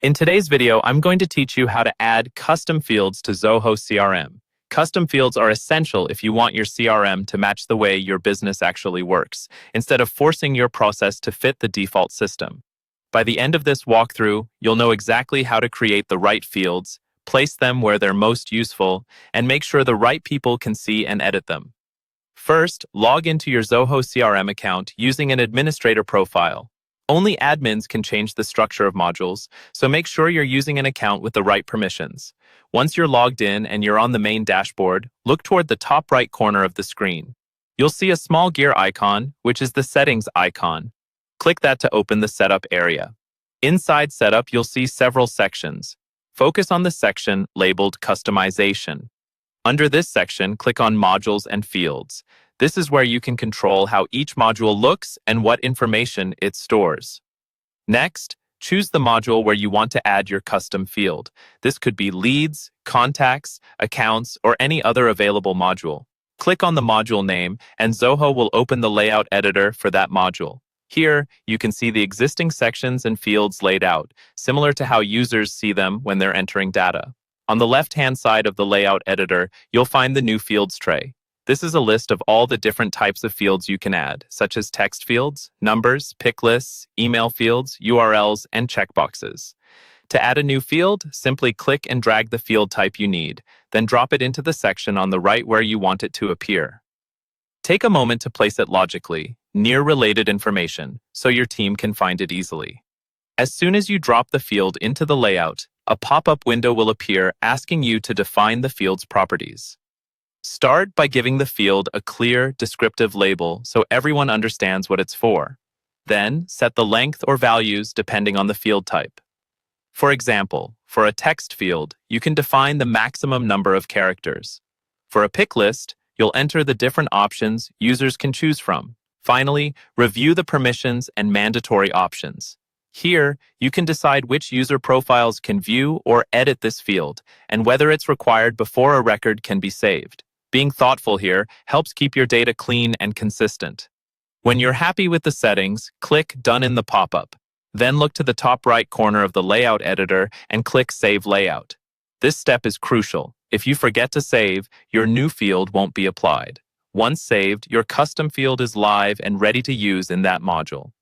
In today's video, I'm going to teach you how to add custom fields to Zoho CRM. Custom fields are essential if you want your CRM to match the way your business actually works, instead of forcing your process to fit the default system. By the end of this walkthrough, you'll know exactly how to create the right fields, place them where they're most useful, and make sure the right people can see and edit them. First, log into your Zoho CRM account using an administrator profile. Only admins can change the structure of modules, so make sure you're using an account with the right permissions. Once you're logged in and you're on the main dashboard, look toward the top right corner of the screen. You'll see a small gear icon, which is the settings icon. Click that to open the setup area. Inside setup, you'll see several sections. Focus on the section labeled Customization. Under this section, click on Modules and Fields. This is where you can control how each module looks and what information it stores. Next, choose the module where you want to add your custom field. This could be leads, contacts, accounts, or any other available module. Click on the module name, and Zoho will open the layout editor for that module. Here, you can see the existing sections and fields laid out, similar to how users see them when they're entering data. On the left-hand side of the layout editor, you'll find the new fields tray. This is a list of all the different types of fields you can add, such as text fields, numbers, pick lists, email fields, URLs, and checkboxes. To add a new field, simply click and drag the field type you need, then drop it into the section on the right where you want it to appear. Take a moment to place it logically, near related information, so your team can find it easily. As soon as you drop the field into the layout, a pop-up window will appear asking you to define the field's properties. Start by giving the field a clear, descriptive label so everyone understands what it's for. Then, set the length or values depending on the field type. For example, for a text field, you can define the maximum number of characters. For a pick list, you'll enter the different options users can choose from. Finally, review the permissions and mandatory options. Here, you can decide which user profiles can view or edit this field, and whether it's required before a record can be saved. Being thoughtful here helps keep your data clean and consistent. When you're happy with the settings, click Done in the pop-up. Then look to the top right corner of the layout editor and click Save Layout. This step is crucial. If you forget to save, your new field won't be applied. Once saved, your custom field is live and ready to use in that module.